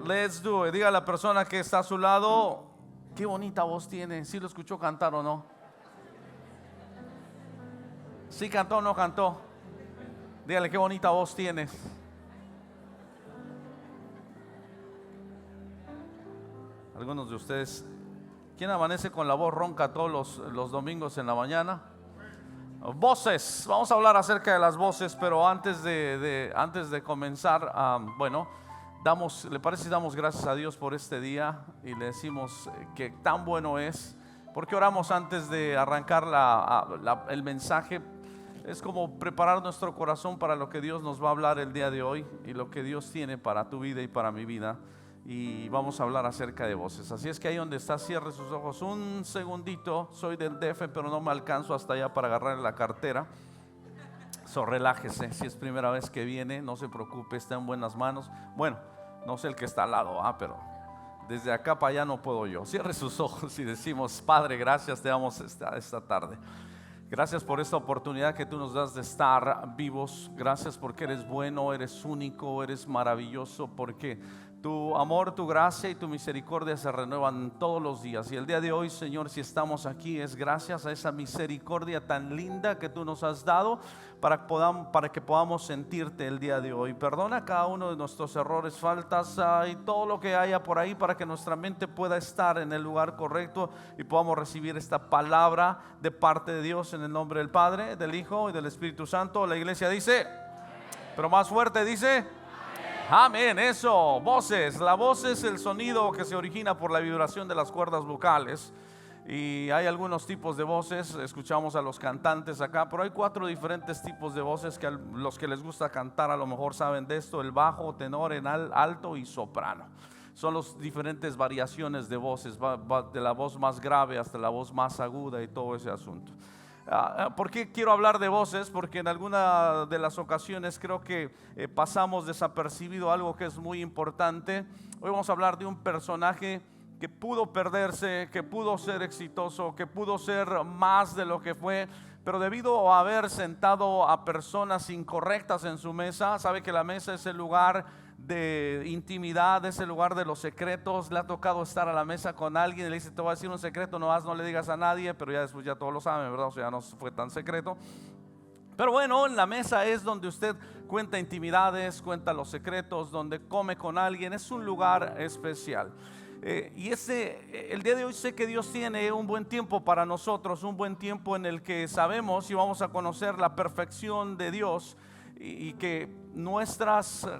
Let's do it. Diga a la persona que está a su lado, qué bonita voz tiene. ¿Sí lo escuchó cantar o no? ¿Sí cantó o no cantó? Dígale, qué bonita voz tienes. Algunos de ustedes, ¿quién amanece con la voz ronca todos los domingos en la mañana? Voces, vamos a hablar acerca de las voces, pero antes de comenzar, ¿le parece si damos gracias a Dios por este día y le decimos que tan bueno es? Porque oramos antes de arrancar el mensaje. Es como preparar nuestro corazón para lo que Dios nos va a hablar el día de hoy y lo que Dios tiene para tu vida y para mi vida. Y vamos a hablar acerca de voces. Así es que ahí donde está, cierre sus ojos un segundito. Soy del DF, pero no me alcanzo hasta allá para agarrar la cartera. Relájese. Si es primera vez que viene, no se preocupe, está en buenas manos. Bueno, no sé el que está al lado, pero desde acá para allá no puedo yo. Cierre sus ojos y decimos: Padre, gracias te damos esta tarde. Gracias por esta oportunidad que tú nos das de estar vivos. Gracias porque eres bueno, eres único, eres maravilloso, porque tu amor, tu gracia y tu misericordia se renuevan todos los días. Y el día de hoy, Señor, si estamos aquí es gracias a esa misericordia tan linda que tú nos has dado para que podamos sentirte el día de hoy. Perdona cada uno de nuestros errores, faltas y todo lo que haya por ahí, para que nuestra mente pueda estar en el lugar correcto y podamos recibir esta palabra de parte de Dios, en el nombre del Padre, del Hijo y del Espíritu Santo. La iglesia dice, pero más fuerte dice: amén. Eso, voces. La voz es el sonido que se origina por la vibración de las cuerdas vocales. Y hay algunos tipos de voces. Escuchamos a los cantantes acá, pero hay 4 diferentes tipos de voces que los que les gusta cantar a lo mejor saben de esto: el bajo, tenor, en alto y soprano. Son las diferentes variaciones de voces, va de la voz más grave hasta la voz más aguda y todo ese asunto. ¿Por qué quiero hablar de voces? Porque en alguna de las ocasiones creo que pasamos desapercibido algo que es muy importante. Hoy vamos a hablar de un personaje que pudo perderse, que pudo ser exitoso, que pudo ser más de lo que fue, pero debido a haber sentado a personas incorrectas en su mesa. Sabe que la mesa es el lugar de intimidad, es el lugar de los secretos. Le ha tocado estar a la mesa con alguien y le dice: te voy a decir un secreto, no le digas a nadie, pero ya después ya todos lo saben, ¿verdad? O sea, ya no fue tan secreto. Pero bueno, en la mesa es donde usted cuenta intimidades, cuenta los secretos, donde come con alguien. Es un lugar especial. Y el día de hoy sé que Dios tiene un buen tiempo para nosotros, un buen tiempo en el que sabemos y vamos a conocer la perfección de Dios, y que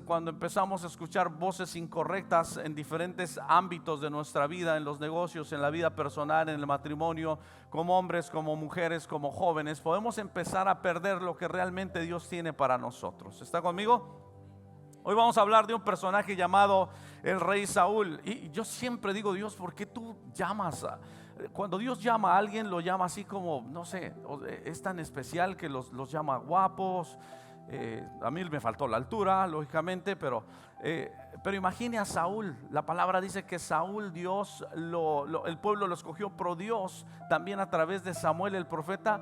cuando empezamos a escuchar voces incorrectas en diferentes ámbitos de nuestra vida, en los negocios, en la vida personal, en el matrimonio, como hombres, como mujeres, como jóvenes, podemos empezar a perder lo que realmente Dios tiene para nosotros. ¿Está conmigo? Hoy vamos a hablar de un personaje llamado el rey Saúl. Y yo siempre digo: Dios, ¿por qué tú llamas cuando Dios llama a alguien, lo llama así como, no sé, es tan especial que los llama guapos? A mí me faltó la altura, lógicamente, pero imagine a Saúl. La palabra dice que Saúl, Dios el pueblo lo escogió, pero Dios también a través de Samuel el profeta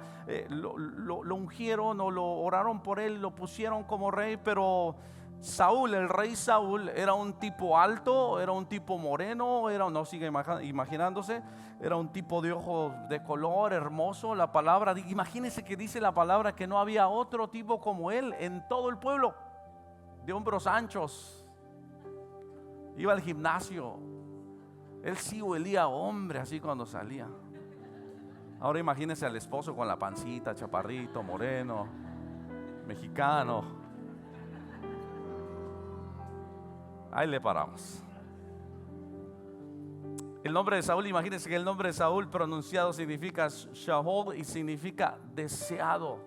lo ungieron, o lo oraron por él, lo pusieron como rey. Pero Saúl, el rey Saúl, era un tipo alto, era un tipo moreno, no sigue imaginándose, era un tipo de ojos de color hermoso. La palabra, imagínense que dice la palabra que no había otro tipo como él en todo el pueblo, de hombros anchos, iba al gimnasio, él sí olía a hombre así cuando salía. Ahora imagínense al esposo con la pancita, chaparrito, moreno, mexicano. Ahí le paramos. El nombre de Saúl, imagínense que el nombre de Saúl pronunciado significa Shaul y significa deseado.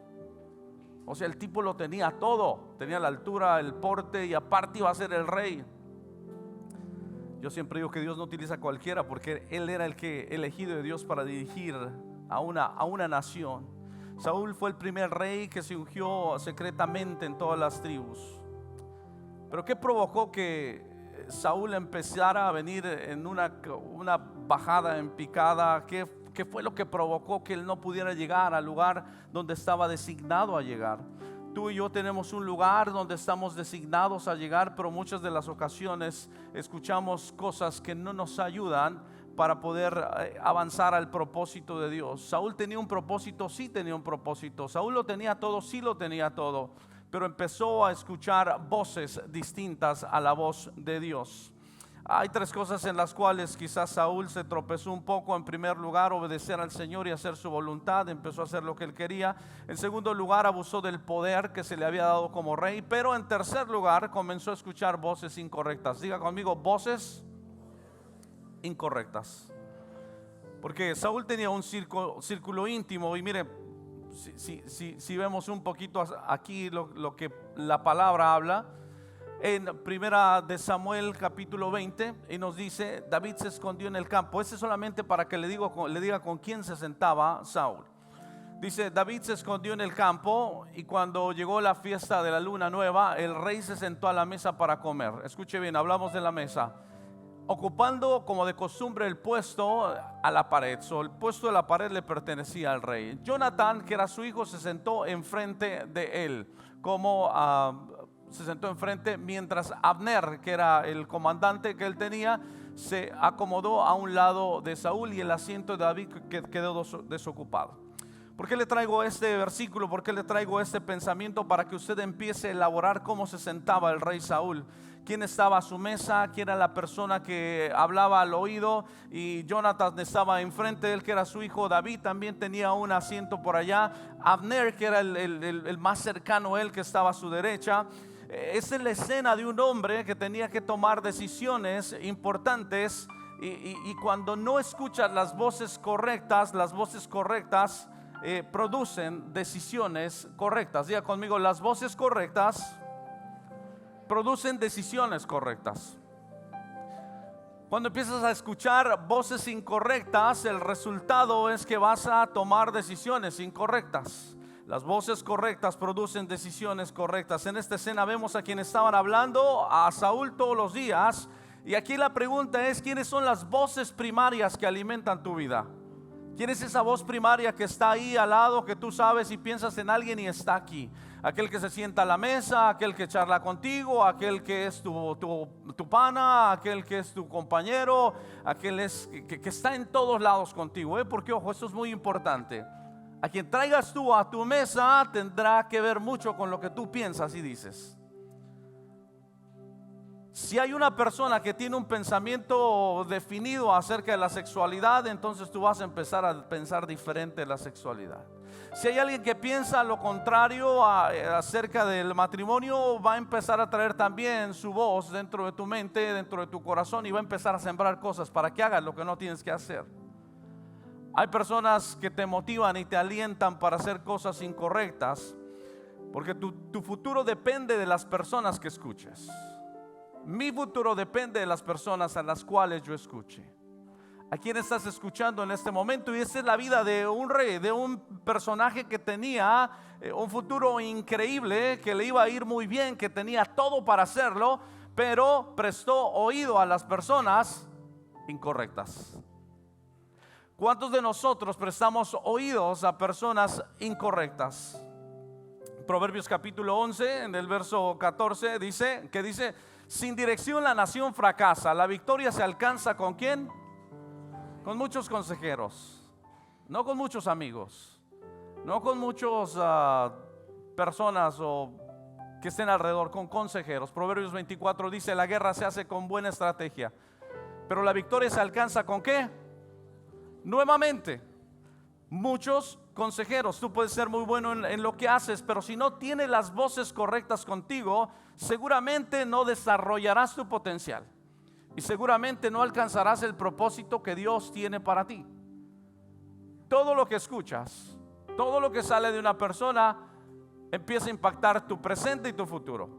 O sea, el tipo lo tenía todo, tenía la altura, el porte, y aparte iba a ser el rey. Yo siempre digo que Dios no utiliza a cualquiera, porque él era el elegido de Dios para dirigir a una nación. Saúl fue el primer rey que se ungió secretamente en todas las tribus. Pero ¿qué provocó que Saúl empezara a venir en una bajada en picada? ¿Qué fue lo que provocó que él no pudiera llegar al lugar donde estaba designado a llegar? Tú y yo tenemos un lugar donde estamos designados a llegar, pero muchas de las ocasiones escuchamos cosas que no nos ayudan para poder avanzar al propósito de Dios. Saúl tenía un propósito, sí tenía un propósito. Saúl lo tenía todo, sí lo tenía todo, pero empezó a escuchar voces distintas a la voz de Dios. Hay tres cosas en las cuales quizás Saúl se tropezó un poco. En primer lugar, obedecer al Señor y hacer su voluntad. Empezó a hacer lo que él quería. En segundo lugar, abusó del poder que se le había dado como rey. Pero en tercer lugar, comenzó a escuchar voces incorrectas. Diga conmigo, voces incorrectas. Porque Saúl tenía un círculo íntimo. Y mire, si vemos un poquito aquí lo que la palabra habla, en primera de Samuel capítulo 20, y nos dice: David se escondió en el campo. Ese es solamente para que le diga con quién se sentaba Saúl. Dice: David se escondió en el campo, y cuando llegó la fiesta de la luna nueva, el rey se sentó a la mesa para comer. Escuche bien, hablamos de la mesa, ocupando como de costumbre el puesto a la pared. El puesto de la pared le pertenecía al rey. Jonatán, que era su hijo, se sentó enfrente de él, se sentó enfrente, mientras Abner, que era el comandante que él tenía, se acomodó a un lado de Saúl, y el asiento de David quedó desocupado. ¿Por qué le traigo este versículo? ¿Por qué le traigo este pensamiento? Para que usted empiece a elaborar cómo se sentaba el rey Saúl. ¿Quién estaba a su mesa? ¿Quién era la persona que hablaba al oído? Y Jonathan estaba enfrente de él, que era su hijo. David también tenía un asiento por allá. Abner, que era el más cercano a él, que estaba a su derecha. Esa es la escena de un hombre que tenía que tomar decisiones importantes, y cuando no escuchas las voces correctas producen decisiones correctas. Diga conmigo, las voces correctas producen decisiones correctas. Cuando empiezas a escuchar voces incorrectas, el resultado es que vas a tomar decisiones incorrectas. Las voces correctas producen decisiones correctas. En esta escena vemos a quienes estaban hablando a Saúl todos los días. Y aquí la pregunta es: ¿quiénes son las voces primarias que alimentan tu vida? ¿Quién es esa voz primaria que está ahí al lado, que tú sabes y piensas en alguien y está aquí? Aquel que se sienta a la mesa, aquel que charla contigo, aquel que es tu pana, aquel que es tu compañero, aquel que está en todos lados contigo. Porque ojo, esto es muy importante. A quien traigas tú a tu mesa tendrá que ver mucho con lo que tú piensas y dices. Si hay una persona que tiene un pensamiento definido acerca de la sexualidad, entonces tú vas a empezar a pensar diferente de la sexualidad. Si hay alguien que piensa lo contrario acerca del matrimonio, va a empezar a traer también su voz dentro de tu mente, dentro de tu corazón, y va a empezar a sembrar cosas para que hagas lo que no tienes que hacer. Hay personas que te motivan y te alientan para hacer cosas incorrectas, porque tu futuro depende de las personas que escuches. Mi futuro depende de las personas a las cuales yo escuche. ¿A quién estás escuchando en este momento? Y esa es la vida de un rey, de un personaje que tenía un futuro increíble, que le iba a ir muy bien, que tenía todo para hacerlo, pero prestó oído a las personas incorrectas. ¿Cuántos de nosotros prestamos oídos a personas incorrectas? Proverbios capítulo 11, en el verso 14 dice: sin dirección la nación fracasa, la victoria se alcanza ¿con quién? Con muchos consejeros, no con muchos amigos, no con muchas personas que estén alrededor, con consejeros. Proverbios 24 dice: la guerra se hace con buena estrategia, pero la victoria se alcanza ¿con qué? Nuevamente, muchos consejeros. Tú puedes ser muy bueno en lo que haces, pero si no tienes las voces correctas contigo, seguramente no desarrollarás tu potencial y seguramente no alcanzarás el propósito que Dios tiene para ti. Todo lo que escuchas, todo lo que sale de una persona empieza a impactar tu presente y tu futuro.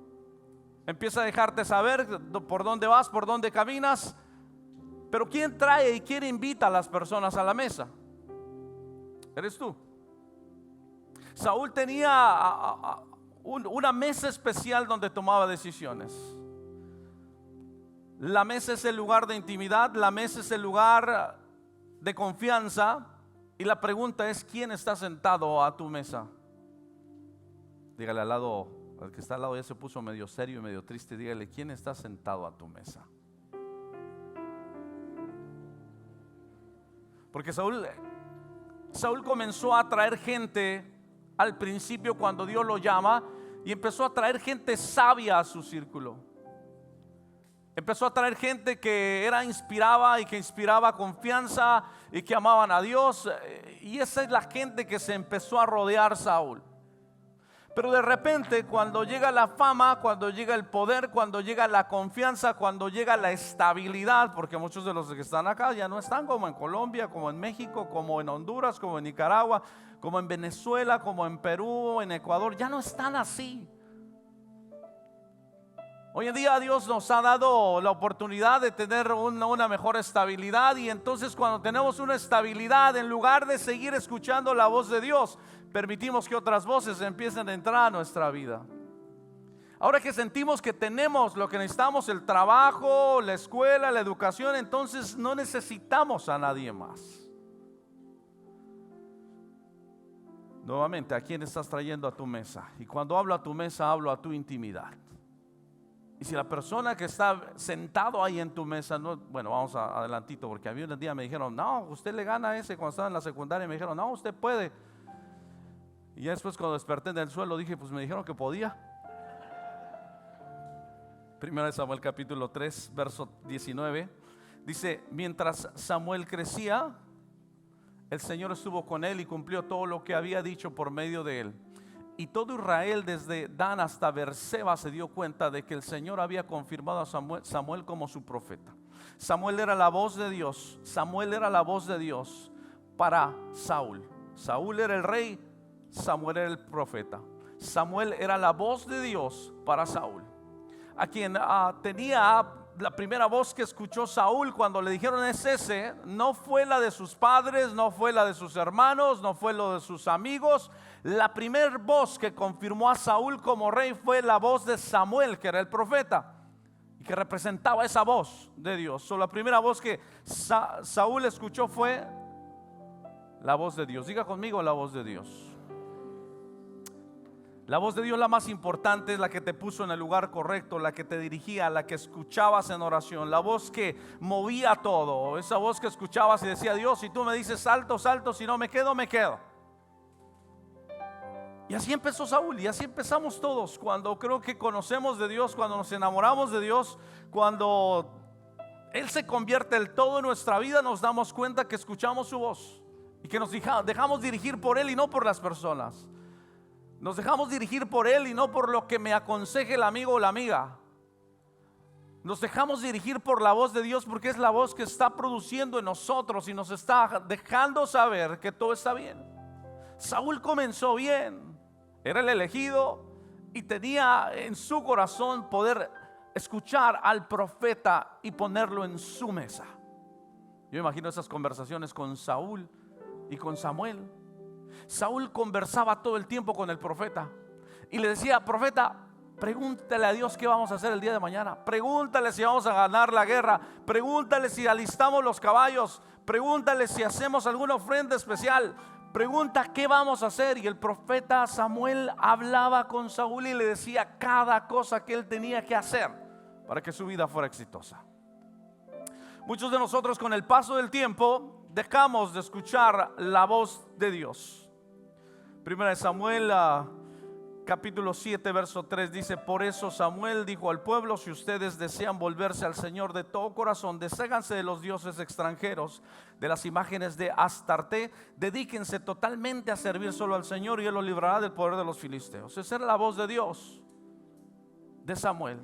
Empieza a dejarte saber por dónde vas, por dónde caminas. Pero ¿quién trae y quién invita a las personas a la mesa? Eres tú. Saúl tenía una mesa especial donde tomaba decisiones. La mesa es el lugar de intimidad, la mesa es el lugar de confianza. Y la pregunta es: ¿quién está sentado a tu mesa? Dígale al lado, al que está al lado ya se puso medio serio y medio triste. Dígale, ¿quién está sentado a tu mesa? Porque Saúl comenzó a traer gente al principio cuando Dios lo llama, y empezó a traer gente sabia a su círculo. Empezó a traer gente que inspiraba y que inspiraba confianza y que amaban a Dios. Y esa es la gente que se empezó a rodear Saúl. Pero de repente, cuando llega la fama, cuando llega el poder, cuando llega la confianza, cuando llega la estabilidad, porque muchos de los que están acá ya no están como en Colombia, como en México, como en Honduras, como en Nicaragua, como en Venezuela, como en Perú, en Ecuador, ya no están así. Hoy en día Dios nos ha dado la oportunidad de tener una mejor estabilidad, y entonces cuando tenemos una estabilidad, en lugar de seguir escuchando la voz de Dios, permitimos que otras voces empiecen a entrar a nuestra vida. Ahora que sentimos que tenemos lo que necesitamos, el trabajo, la escuela, la educación, entonces no necesitamos a nadie más. Nuevamente, ¿a quién estás trayendo a tu mesa? Y cuando hablo a tu mesa, hablo a tu intimidad. Y si la persona que está sentado ahí en tu mesa, no, bueno, vamos adelantito, porque a mí un día me dijeron, no, usted le gana a ese. Cuando estaba en la secundaria me dijeron, no, usted puede. Y ya después, cuando desperté del suelo, dije, pues me dijeron que podía. Primera de Samuel capítulo 3 verso 19 dice, mientras Samuel crecía, el Señor estuvo con él y cumplió todo lo que había dicho por medio de él. Y todo Israel, desde Dan hasta Beerseba, se dio cuenta de que el Señor había confirmado a Samuel como su profeta. Samuel era la voz de Dios. Samuel era la voz de Dios para Saúl. Saúl era el rey, Samuel era el profeta. Samuel era la voz de Dios para Saúl. A quien tenía la primera voz que escuchó Saúl cuando le dijeron es ese, no fue la de sus padres, no fue la de sus hermanos, no fue lo de sus amigos. La primera voz que confirmó a Saúl como rey fue la voz de Samuel, que era el profeta y que representaba esa voz de Dios. La primera voz que Saúl escuchó fue la voz de Dios. Diga conmigo, la voz de Dios. La voz de Dios, la más importante, es la que te puso en el lugar correcto, la que te dirigía, la que escuchabas en oración, la voz que movía todo, esa voz que escuchabas y decía, Dios, si tú me dices salto, salto, si no me quedo, me quedo. Y así empezó Saúl, y así empezamos todos. Cuando creo que conocemos de Dios, cuando nos enamoramos de Dios, cuando Él se convierte el todo en nuestra vida, nos damos cuenta que escuchamos su voz y que nos dejamos dirigir por Él y no por las personas. Nos dejamos dirigir por Él y no por lo que me aconseje el amigo o la amiga. Nos dejamos dirigir por la voz de Dios, porque es la voz que está produciendo en nosotros y nos está dejando saber que todo está bien. Saúl comenzó bien, era el elegido y tenía en su corazón poder escuchar al profeta y ponerlo en su mesa. Yo imagino esas conversaciones con Saúl y con Samuel. Saúl conversaba todo el tiempo con el profeta y le decía, profeta, pregúntale a Dios qué vamos a hacer el día de mañana. Pregúntale si vamos a ganar la guerra. Pregúntale si alistamos los caballos. Pregúntale si hacemos alguna ofrenda especial. Pregunta qué vamos a hacer. Y el profeta Samuel hablaba con Saúl y le decía cada cosa que él tenía que hacer para que su vida fuera exitosa. Muchos de nosotros, con el paso del tiempo, dejamos de escuchar la voz de Dios. Primera de Samuel capítulo 7 verso 3 dice, por eso Samuel dijo al pueblo, si ustedes desean volverse al Señor de todo corazón, desháganse de los dioses extranjeros, de las imágenes de Astarte, dedíquense totalmente a servir solo al Señor y Él los librará del poder de los filisteos. Esa era la voz de Dios, de Samuel.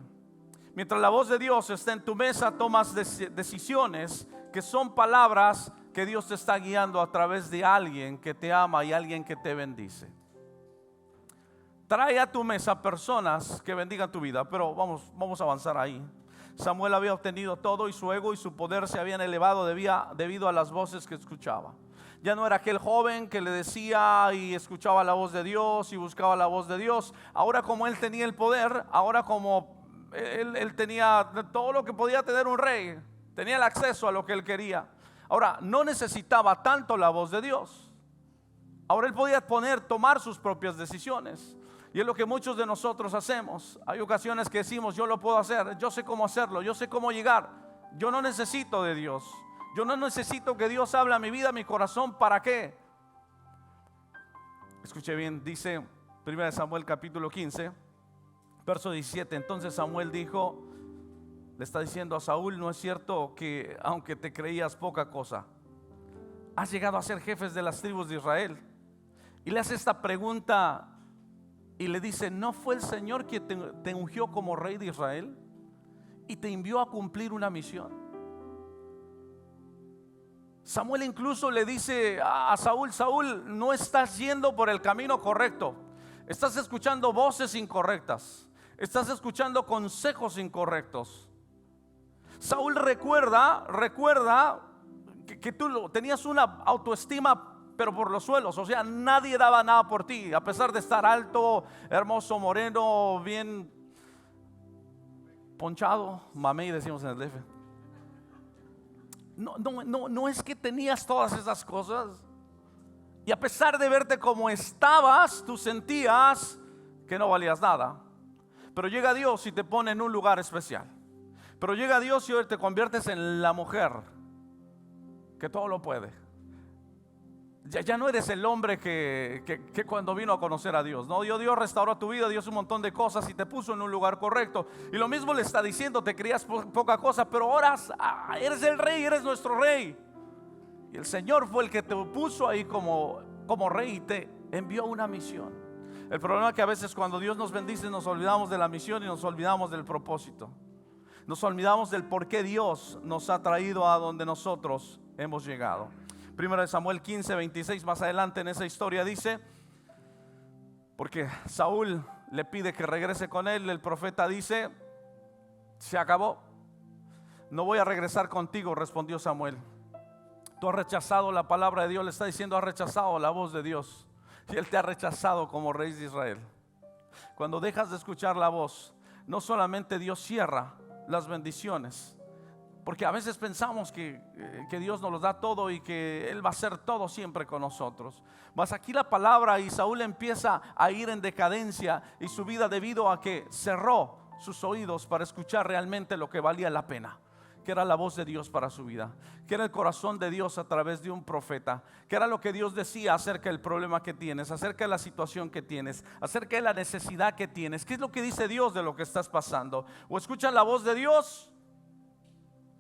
Mientras la voz de Dios está en tu mesa, tomas decisiones que son palabras que Dios te está guiando a través de alguien que te ama y alguien que te bendice. Trae a tu mesa personas que bendigan tu vida, pero vamos a avanzar ahí. Samuel había obtenido todo y su ego y su poder se habían elevado debido a las voces que escuchaba. Ya no era aquel joven que le decía y escuchaba la voz de Dios y buscaba la voz de Dios. Ahora, como él tenía el poder, ahora como él tenía todo lo que podía tener un rey, tenía el acceso a lo que él quería. Ahora no necesitaba tanto la voz de Dios. Ahora él podía tomar sus propias decisiones. Y es lo que muchos de nosotros hacemos. Hay ocasiones que decimos, yo lo puedo hacer, yo sé cómo hacerlo, yo sé cómo llegar. Yo no necesito de Dios. Yo no necesito que Dios hable a mi vida, a mi corazón. ¿Para qué? Escuche bien, dice 1 Samuel capítulo 15, verso 17. Entonces Samuel dijo, le está diciendo a Saúl, no es cierto que aunque te creías poca cosa, has llegado a ser jefes de las tribus de Israel. Y le hace esta pregunta y le dice, ¿no fue el Señor quien te ungió como rey de Israel y te envió a cumplir una misión? Samuel incluso le dice a Saúl, Saúl, no estás yendo por el camino correcto, estás escuchando voces incorrectas, estás escuchando consejos incorrectos. Saúl recuerda que tú tenías una autoestima pero por los suelos, o sea, nadie daba nada por ti, a pesar de estar alto, hermoso, moreno, bien ponchado, mamey decimos en el DF. No es que tenías todas esas cosas, y a pesar de verte como estabas, tú sentías que no valías nada. Pero llega Dios y te pone en un lugar especial. Pero llega Dios y hoy te conviertes en la mujer que todo lo puede. Ya no eres el hombre que cuando vino a conocer a Dios, ¿no? Dios restauró tu vida, Dios un montón de cosas y te puso en un lugar correcto. Y lo mismo le está diciendo, te creías poca cosa, pero ahora eres el rey, eres nuestro rey. Y el Señor fue el que te puso ahí como rey y te envió una misión. El problema es que a veces cuando Dios nos bendice nos olvidamos de la misión y nos olvidamos del propósito. Nos olvidamos del por qué Dios nos ha traído a donde nosotros hemos llegado. Primero de Samuel 15, 26, más adelante en esa historia dice, porque Saúl le pide que regrese con él, el profeta dice, se acabó, no voy a regresar contigo, respondió Samuel. Tú has rechazado la palabra de Dios, le está diciendo, has rechazado la voz de Dios. Y Él te ha rechazado como rey de Israel. Cuando dejas de escuchar la voz, no solamente Dios cierra las bendiciones, porque a veces pensamos que Dios nos los da todo y que Él va a hacer todo siempre con nosotros. Mas aquí la palabra, y Saúl empieza a ir en decadencia y su vida, debido a que cerró sus oídos para escuchar realmente lo que valía la pena, que era la voz de Dios para su vida, que era el corazón de Dios a través de un profeta, que era lo que Dios decía acerca del problema que tienes, acerca de la situación que tienes, acerca de la necesidad que tienes. ¿Qué es lo que dice Dios de lo que estás pasando? O escuchas la voz de Dios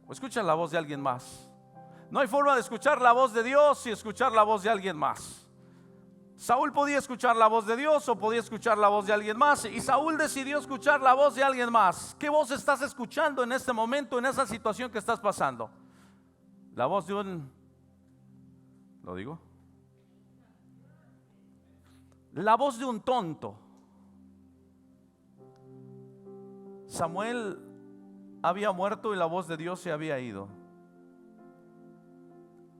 o escuchas la voz de alguien más. No hay forma de escuchar la voz de Dios y escuchar la voz de alguien más. Saúl podía escuchar la voz de Dios o podía escuchar la voz de alguien más, y Saúl decidió escuchar la voz de alguien más. ¿Qué voz estás escuchando en este momento, en esa situación que estás pasando? La voz de un, ¿lo digo? La voz de un tonto. Samuel había muerto y la voz de Dios se había ido.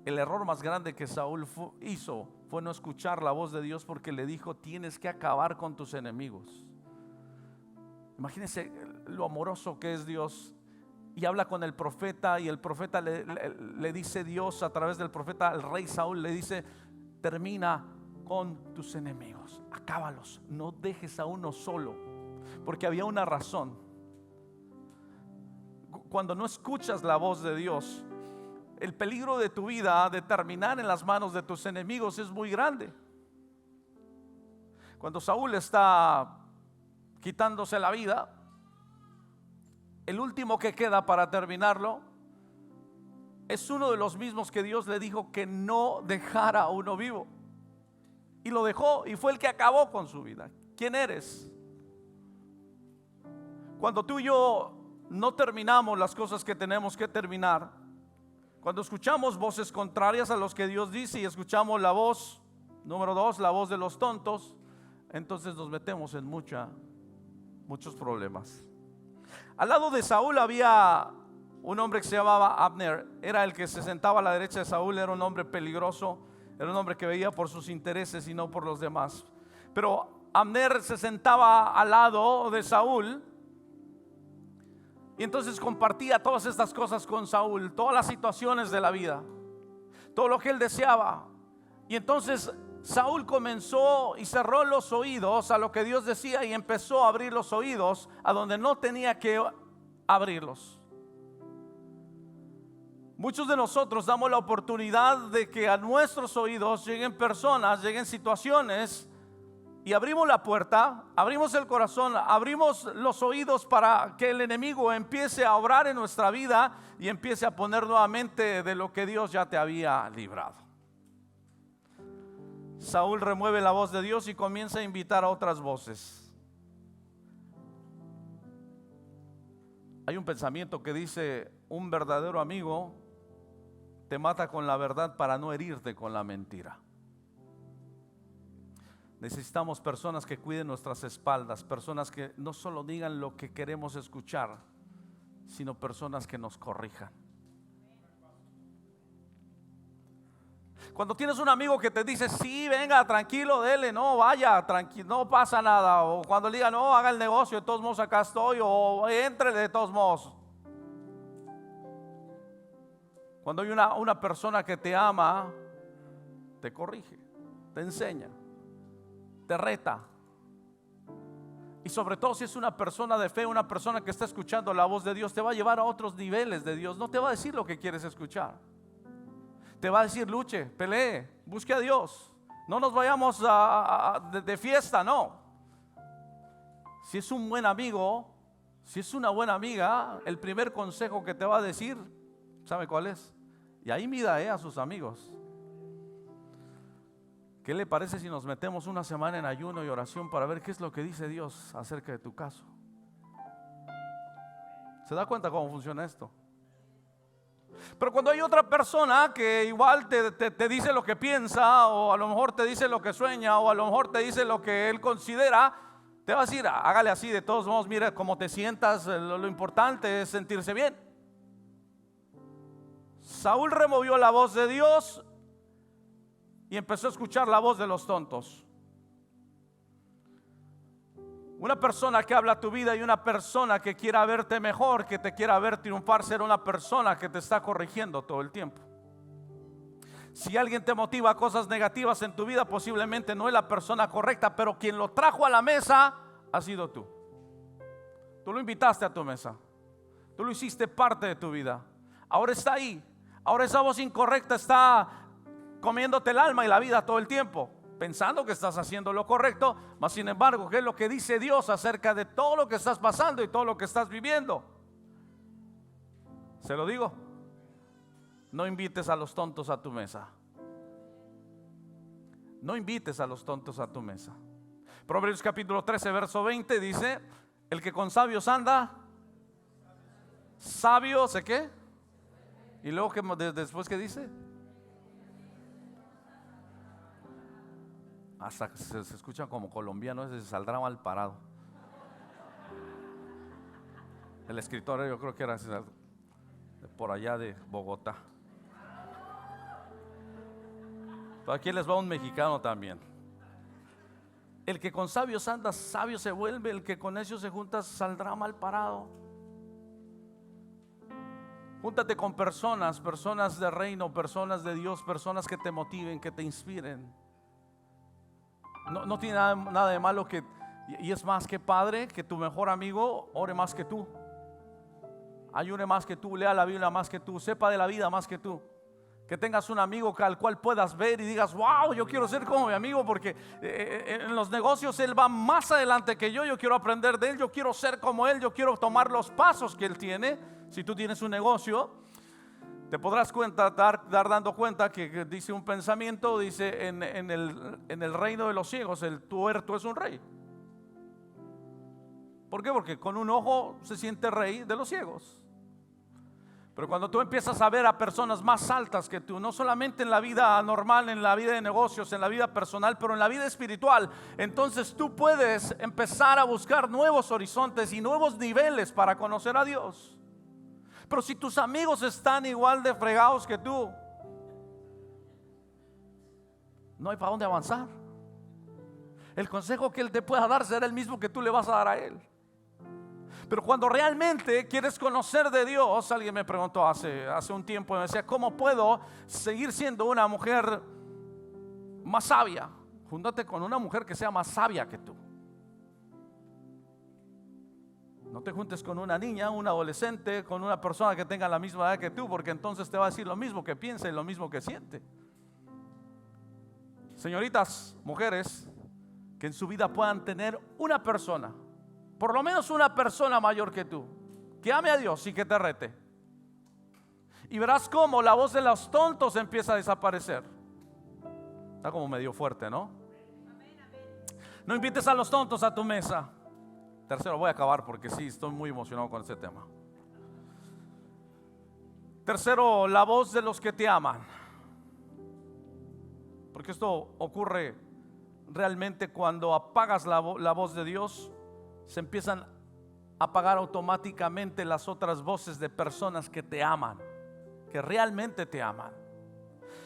El error más grande que Saúl hizo fue no escuchar la voz de Dios, porque le dijo, tienes que acabar con tus enemigos. Imagínense lo amoroso que es Dios. Y habla con el profeta, y el profeta le dice, Dios a través del profeta al rey Saúl le dice, termina con tus enemigos, acábalos, no dejes a uno solo. Porque había una razón. Cuando no escuchas la voz de Dios, el peligro de tu vida de terminar en las manos de tus enemigos es muy grande. Cuando Saúl está quitándose la vida, el último que queda para terminarlo es uno de los mismos que Dios le dijo que no dejara a uno vivo, y lo dejó, y fue el que acabó con su vida. ¿Quién eres? Cuando tú y yo no terminamos las cosas que tenemos que terminar, cuando escuchamos voces contrarias a los que Dios dice, y escuchamos la voz, número 2, la voz de los tontos, entonces nos metemos en muchos problemas. Al lado de Saúl había un hombre que se llamaba Abner. Era el que se sentaba a la derecha de Saúl. Era un hombre peligroso, era un hombre que veía por sus intereses y no por los demás. Pero Abner se sentaba al lado de Saúl, y entonces compartía todas estas cosas con Saúl, todas las situaciones de la vida, todo lo que él deseaba. Y entonces Saúl comenzó y cerró los oídos a lo que Dios decía y empezó a abrir los oídos a donde no tenía que abrirlos. Muchos de nosotros damos la oportunidad de que a nuestros oídos lleguen personas, lleguen situaciones, y abrimos la puerta, abrimos el corazón, abrimos los oídos para que el enemigo empiece a obrar en nuestra vida y empiece a poner nuevamente de lo que Dios ya te había librado. Saúl remueve la voz de Dios y comienza a invitar a otras voces. Hay un pensamiento que dice: un verdadero amigo te mata con la verdad para no herirte con la mentira. Necesitamos personas que cuiden nuestras espaldas, personas que no solo digan lo que queremos escuchar, sino personas que nos corrijan. Cuando tienes un amigo que te dice: sí, venga, tranquilo, dele, no, vaya, tranquilo, no pasa nada. O cuando le diga: no, haga el negocio, de todos modos acá estoy, o entre de todos modos. Cuando hay una persona que te ama, te corrige, te enseña, te reta. Y sobre todo si es una persona de fe, una persona que está escuchando la voz de Dios, te va a llevar a otros niveles de Dios. No te va a decir lo que quieres escuchar. Te va a decir: luche, pelee, busque a Dios. No nos vayamos de fiesta, no. Si es un buen amigo, si es una buena amiga, el primer consejo que te va a decir, ¿sabe cuál es? Y ahí mida a sus amigos. ¿Qué le parece si nos metemos una semana en ayuno y oración para ver qué es lo que dice Dios acerca de tu caso? ¿Se da cuenta cómo funciona esto? Pero cuando hay otra persona que igual te dice lo que piensa, o a lo mejor te dice lo que sueña, o a lo mejor te dice lo que él considera, te va a decir: hágale así, de todos modos, mira cómo te sientas, lo importante es sentirse bien. Saúl removió la voz de Dios y empezó a escuchar la voz de los tontos. Una persona que habla tu vida y una persona que quiera verte mejor, que te quiera ver triunfar, será una persona que te está corrigiendo todo el tiempo. Si alguien te motiva a cosas negativas en tu vida, posiblemente no es la persona correcta, pero quien lo trajo a la mesa ha sido tú. Tú lo invitaste a tu mesa, tú lo hiciste parte de tu vida. Ahora está ahí, ahora esa voz incorrecta está comiéndote el alma y la vida todo el tiempo, pensando que estás haciendo lo correcto, mas sin embargo, ¿qué es lo que dice Dios acerca de todo lo que estás pasando y todo lo que estás viviendo? Se lo digo: no invites a los tontos a tu mesa. No invites a los tontos a tu mesa. Proverbios capítulo 13, verso 20 dice: el que con sabios anda, sabio, ¿sé qué? Y luego, después, ¿qué dice? Hasta que se escucha como colombiano, ese saldrá mal parado. El escritor, yo creo que era por allá de Bogotá. Pero aquí les va un mexicano también. El que con sabios anda, sabio se vuelve. El que con necios se junta, saldrá mal parado. Júntate con personas de reino, personas de Dios, personas que te motiven, que te inspiren. No tiene nada de malo y es más que padre que tu mejor amigo ore más que tú, ayune más que tú, lea la Biblia más que tú, sepa de la vida más que tú. Que tengas un amigo al cual puedas ver y digas: wow, yo quiero ser como mi amigo, porque en los negocios él va más adelante que yo quiero aprender de él, yo quiero ser como él, yo quiero tomar los pasos que él tiene. Si tú tienes un negocio, te podrás dar dando cuenta que dice un pensamiento, dice en el reino de los ciegos el tuerto es un rey. ¿Por qué? Porque con un ojo se siente rey de los ciegos. Pero cuando tú empiezas a ver a personas más altas que tú, no solamente en la vida normal, en la vida de negocios, en la vida personal, pero en la vida espiritual, entonces tú puedes empezar a buscar nuevos horizontes y nuevos niveles para conocer a Dios. Pero si tus amigos están igual de fregados que tú, no hay para dónde avanzar. El consejo que él te pueda dar será el mismo que tú le vas a dar a él. Pero cuando realmente quieres conocer de Dios, alguien me preguntó hace un tiempo, me decía: ¿cómo puedo seguir siendo una mujer más sabia. Júntate con una mujer que sea más sabia que tú. No te juntes con una niña, un adolescente, con una persona que tenga la misma edad que tú, porque entonces te va a decir lo mismo que piensa y lo mismo que siente. Señoritas, mujeres, que en su vida puedan tener una persona, por lo menos una persona mayor que tú, que ame a Dios y que te rete. Y verás cómo la voz de los tontos empieza a desaparecer. Está como medio fuerte, ¿no? No invites a los tontos a tu mesa. Tercero, voy a acabar porque sí, estoy muy emocionado con este tema. Tercero, la voz de los que te aman. Porque esto ocurre realmente cuando apagas la voz de Dios, se empiezan a apagar automáticamente las otras voces de personas que te aman, que realmente te aman.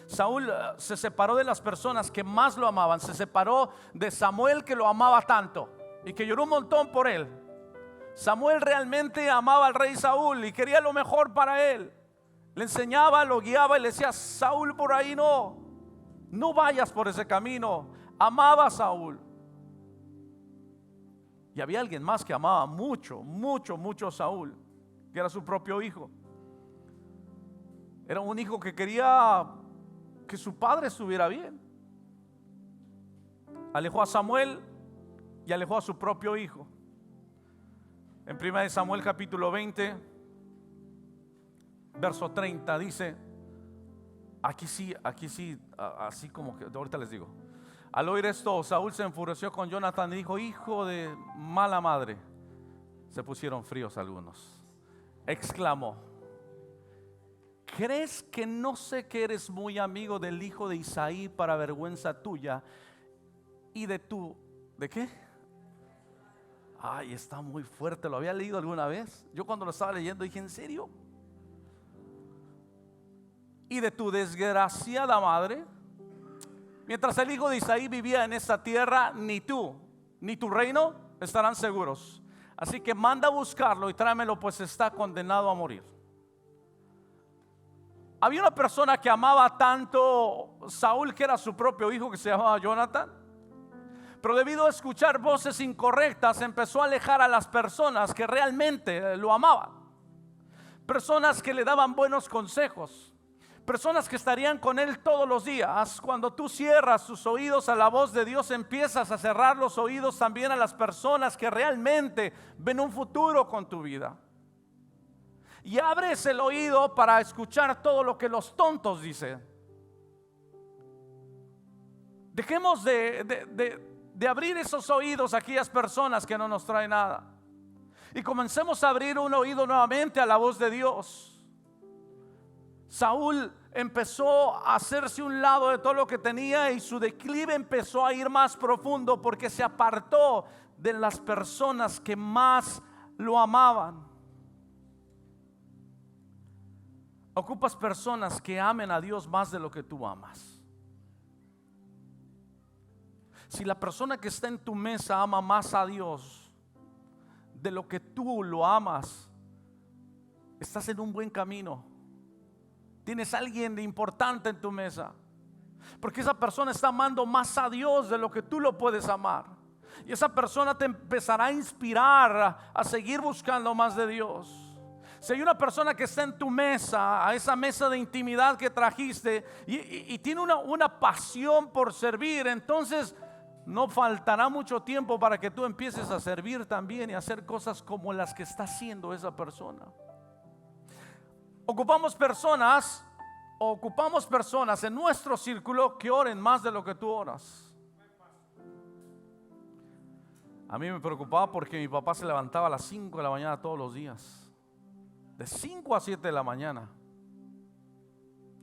Saúl se separó de las personas que más lo amaban. Se separó de Samuel, que lo amaba tanto y que lloró un montón por él. Samuel realmente amaba al rey Saúl y quería lo mejor para él. Le enseñaba, lo guiaba y le decía: Saúl, por ahí no vayas por ese camino. Amaba a Saúl. Y había alguien más que amaba mucho, mucho, mucho a Saúl, que era su propio hijo. Era un hijo que quería que su padre estuviera bien. Alejó a Samuel y alejó a su propio hijo. En 1 Samuel capítulo 20, verso 30 dice, aquí sí, así como que ahorita les digo. Al oír esto, Saúl se enfureció con Jonathan y dijo: hijo de mala madre. Se pusieron fríos algunos. Exclamó: ¿crees que no sé que eres muy amigo del hijo de Isaí para vergüenza tuya y de tu... ¿De qué? Ay, está muy fuerte. ¿Lo había leído alguna vez? Yo cuando lo estaba leyendo dije: ¿en serio? Y de tu desgraciada madre. Mientras el hijo de Isaí vivía en esta tierra, ni tú ni tu reino estarán seguros. Así que manda a buscarlo y tráemelo, pues está condenado a morir. Había una persona que amaba tanto Saúl, que era su propio hijo, que se llamaba Jonathan. Pero debido a escuchar voces incorrectas, empezó a alejar a las personas que realmente lo amaban. Personas que le daban buenos consejos. Personas que estarían con él todos los días. Cuando tú cierras tus oídos a la voz de Dios, empiezas a cerrar los oídos también a las personas que realmente ven un futuro con tu vida. Y abres el oído para escuchar todo lo que los tontos dicen. Dejemos de abrir esos oídos a aquellas personas que no nos traen nada. Y comencemos a abrir un oído nuevamente a la voz de Dios. Saúl empezó a hacerse un lado de todo lo que tenía y su declive empezó a ir más profundo porque se apartó de las personas que más lo amaban. Ocupas personas que amen a Dios más de lo que tú amas. Si la persona que está en tu mesa ama más a Dios de lo que tú lo amas, estás en un buen camino. Tienes a alguien de importante en tu mesa, porque esa persona está amando más a Dios de lo que tú lo puedes amar. Y esa persona te empezará a inspirar a seguir buscando más de Dios. Si hay una persona que está en tu mesa, a esa mesa de intimidad que trajiste, y tiene una pasión por servir, entonces no faltará mucho tiempo para que tú empieces a servir también y a hacer cosas como las que está haciendo esa persona. Ocupamos personas en nuestro círculo que oren más de lo que tú oras. A mí me preocupaba porque mi papá se levantaba a las 5 de la mañana todos los días. De 5 a 7 de la mañana.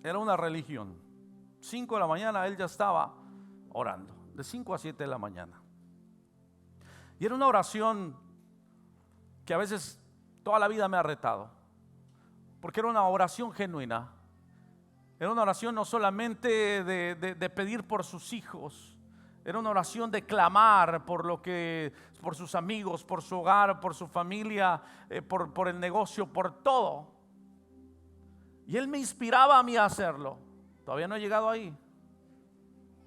Era una religión. 5 de la mañana él ya estaba orando. De 5 a 7 de la mañana. Y era una oración que a veces toda la vida me ha retado. Porque era una oración genuina. Era una oración no solamente de pedir por sus hijos. Era una oración de clamar por sus amigos, por su hogar, por su familia, por el negocio, por todo. Y él me inspiraba a mí a hacerlo. Todavía no he llegado ahí.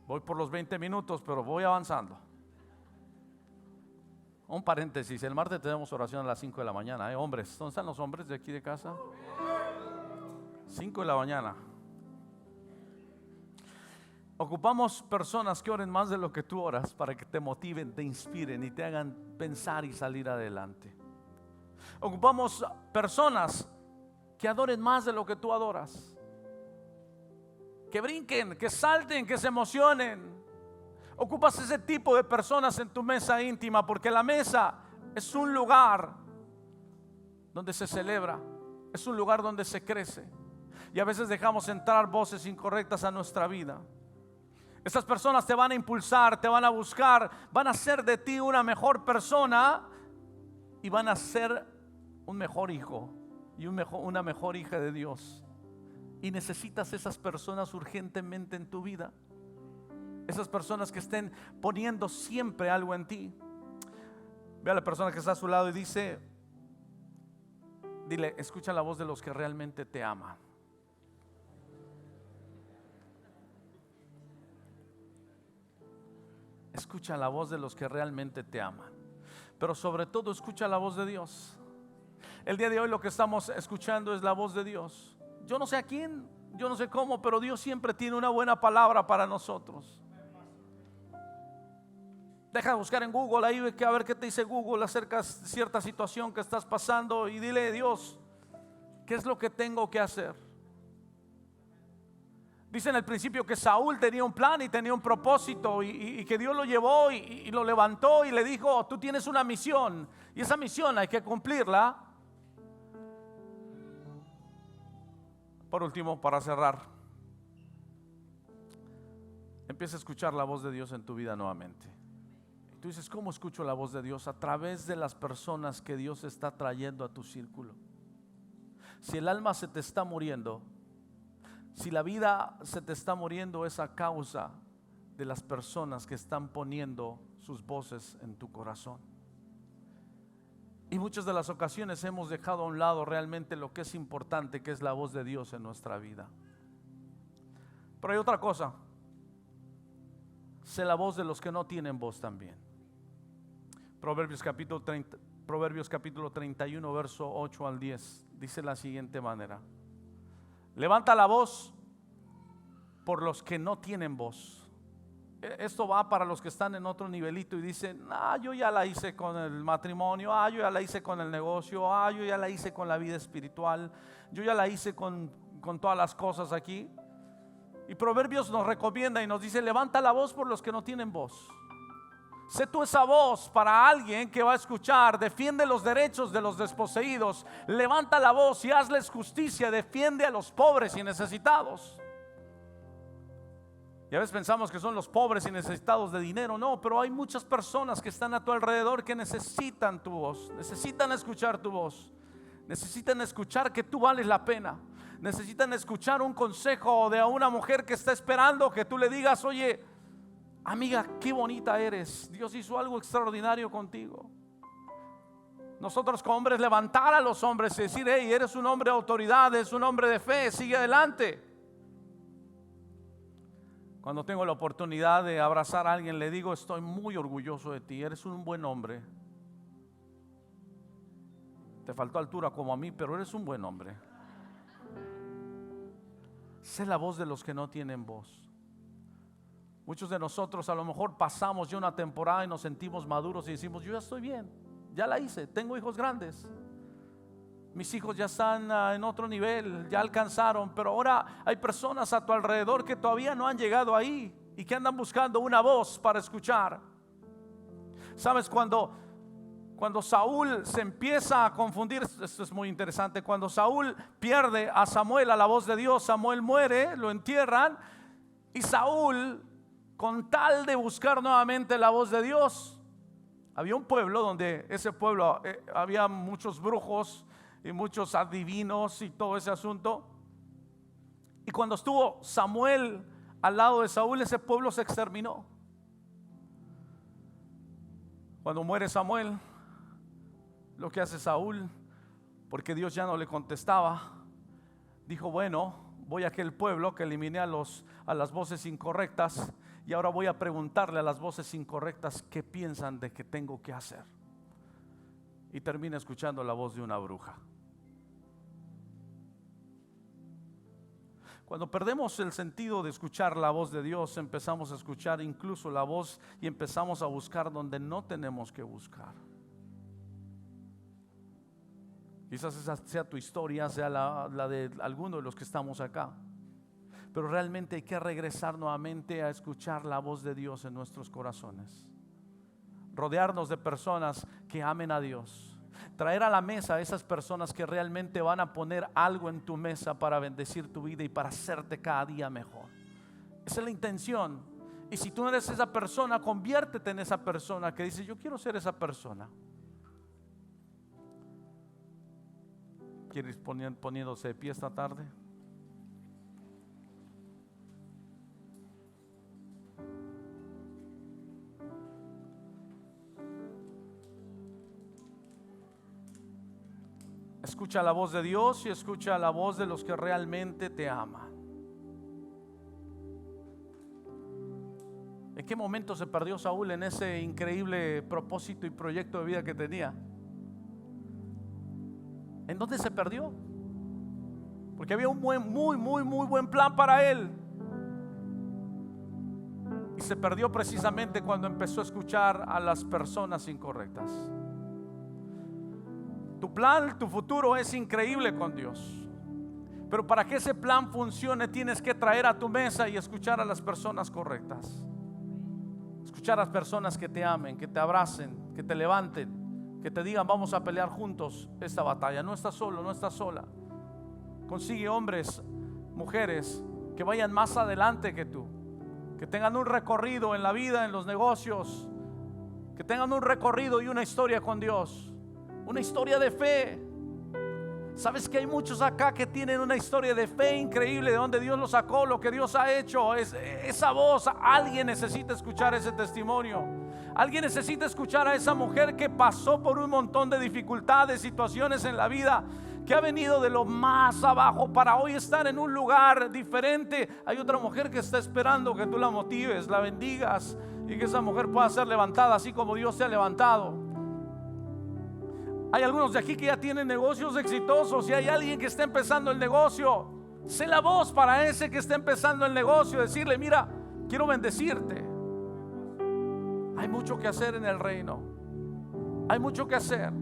Voy por los 20 minutos, pero voy avanzando. Un paréntesis, el martes tenemos oración a las 5 de la mañana, hombres. ¿Dónde están los hombres de aquí de casa? 5 de la mañana. Ocupamos personas que oren más de lo que tú oras para que te motiven, te inspiren y te hagan pensar y salir adelante. Ocupamos personas que adoren más de lo que tú adoras. Que brinquen, que salten, que se emocionen. Ocupas ese tipo de personas en tu mesa íntima, porque la mesa es un lugar donde se celebra, es un lugar donde se crece. Y a veces dejamos entrar voces incorrectas a nuestra vida. Estas personas te van a impulsar, te van a buscar, van a hacer de ti una mejor persona y van a ser un mejor hijo y una mejor hija de Dios. Y necesitas esas personas urgentemente en tu vida. Esas personas que estén poniendo siempre algo en ti. Ve a la persona que está a su lado y dile, escucha la voz de los que realmente te aman. Escucha la voz de los que realmente te aman. Pero sobre todo escucha la voz de Dios. El día de hoy lo que estamos escuchando es la voz de Dios. Yo no sé a quién, yo no sé cómo, pero Dios siempre tiene una buena palabra para nosotros. Deja de buscar en Google, ahí a ver qué te dice Google acerca de cierta situación que estás pasando y dile, Dios, ¿qué es lo que tengo que hacer? Dice en el principio que Saúl tenía un plan y tenía un propósito y que Dios lo llevó y lo levantó y le dijo, tú tienes una misión y esa misión hay que cumplirla. Por último, para cerrar, empieza a escuchar la voz de Dios en tu vida nuevamente. Tú dices, ¿cómo escucho la voz de Dios? A través de las personas que Dios está trayendo a tu círculo. Si el alma se te está muriendo, si la vida se te está muriendo, es a causa de las personas que están poniendo sus voces en tu corazón. Y muchas de las ocasiones hemos dejado a un lado realmente lo que es importante, que es la voz de Dios en nuestra vida. Pero hay otra cosa. Sé la voz de los que no tienen voz también. Proverbios capítulo 31, verso 8 al 10, dice de la siguiente manera: levanta la voz por los que no tienen voz. Esto va para los que están en otro nivelito y dicen, yo ya la hice con el matrimonio, yo ya la hice con el negocio, yo ya la hice con la vida espiritual, yo ya la hice con todas las cosas aquí. Y Proverbios nos recomienda y nos dice, levanta la voz por los que no tienen voz. Sé tú esa voz para alguien que va a escuchar. Defiende los derechos de los desposeídos. Levanta la voz y hazles justicia. Defiende a los pobres y necesitados. Y a veces pensamos que son los pobres y necesitados de dinero. No, pero hay muchas personas que están a tu alrededor que necesitan tu voz. Necesitan escuchar tu voz. Necesitan escuchar que tú vales la pena. Necesitan escuchar un consejo de una mujer que está esperando que tú le digas, oye, amiga, qué bonita eres. Dios hizo algo extraordinario contigo. Nosotros como hombres levantar a los hombres y decir, hey, eres un hombre de autoridad, eres un hombre de fe, sigue adelante. Cuando tengo la oportunidad de abrazar a alguien, le digo, estoy muy orgulloso de ti, eres un buen hombre. Te faltó altura como a mí, pero eres un buen hombre. Sé la voz de los que no tienen voz. Muchos de nosotros a lo mejor pasamos ya una temporada y nos sentimos maduros y decimos, yo ya estoy bien, ya la hice, tengo hijos grandes, mis hijos ya están en otro nivel, ya alcanzaron. Pero ahora hay personas a tu alrededor que todavía no han llegado ahí y que andan buscando una voz para escuchar. Sabes, cuando Saúl se empieza a confundir, esto es muy interesante, cuando Saúl pierde a Samuel, a la voz de Dios, Samuel muere, lo entierran, y Saúl, con tal de buscar nuevamente la voz de Dios, había un pueblo donde ese pueblo había muchos brujos y muchos adivinos y todo ese asunto. Y cuando estuvo Samuel al lado de Saúl, ese pueblo se exterminó. Cuando muere Samuel, lo que hace Saúl, porque Dios ya no le contestaba, dijo, bueno, voy a aquel pueblo que eliminé a las voces incorrectas y ahora voy a preguntarle a las voces incorrectas qué piensan de que tengo que hacer. Y termina escuchando la voz de una bruja. Cuando perdemos el sentido de escuchar la voz de Dios, empezamos a escuchar incluso la voz y empezamos a buscar donde no tenemos que buscar. Quizás esa sea tu historia, sea la de alguno de los que estamos acá. Pero realmente hay que regresar nuevamente a escuchar la voz de Dios en nuestros corazones. Rodearnos de personas que amen a Dios. Traer a la mesa a esas personas que realmente van a poner algo en tu mesa para bendecir tu vida y para hacerte cada día mejor. Esa es la intención. Y si tú no eres esa persona, conviértete en esa persona que dice: yo quiero ser esa persona. ¿Quieres poniéndose de pie esta tarde? Escucha la voz de Dios y escucha la voz de los que realmente te aman. ¿En qué momento se perdió Saúl en ese increíble propósito y proyecto de vida que tenía? ¿En dónde se perdió? Porque había un muy buen plan para él. Y se perdió precisamente cuando empezó a escuchar a las personas incorrectas. Tu plan, tu futuro es increíble con Dios. Pero para que ese plan funcione, tienes que traer a tu mesa y escuchar a las personas correctas. Escuchar a las personas que te amen, que te abracen, que te levanten, que te digan: vamos a pelear juntos esta batalla. No estás solo, no estás sola. Consigue hombres, mujeres que vayan más adelante que tú, que tengan un recorrido en la vida, en los negocios, que tengan un recorrido y una historia con Dios. Una historia de fe. Sabes que hay muchos acá que tienen una historia de fe increíble, de donde Dios los sacó, lo que Dios ha hecho. Esa voz, alguien necesita escuchar ese testimonio. Alguien necesita escuchar a esa mujer que pasó por un montón de dificultades, situaciones en la vida, que ha venido de lo más abajo para hoy estar en un lugar diferente. Hay otra mujer que está esperando que tú la motives, la bendigas, y que esa mujer pueda ser levantada así como Dios te ha levantado. Hay algunos de aquí que ya tienen negocios exitosos, y hay alguien que está empezando el negocio. Sé la voz para ese que está empezando el negocio, decirle: mira, quiero bendecirte. Hay mucho que hacer en el reino. Hay mucho que hacer.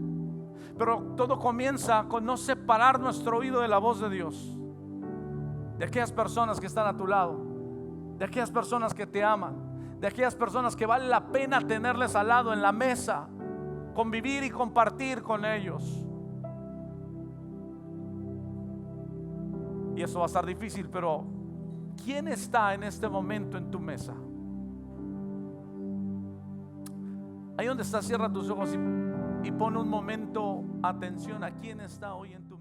Pero todo comienza con no separar nuestro oído de la voz de Dios, de aquellas personas que están a tu lado, de aquellas personas que te aman, de aquellas personas que vale la pena tenerles al lado en la mesa, convivir y compartir con ellos. Y eso va a estar difícil, pero ¿quién está en este momento en tu mesa? Ahí donde estás, cierra tus ojos y pon un momento atención a quién está hoy en tu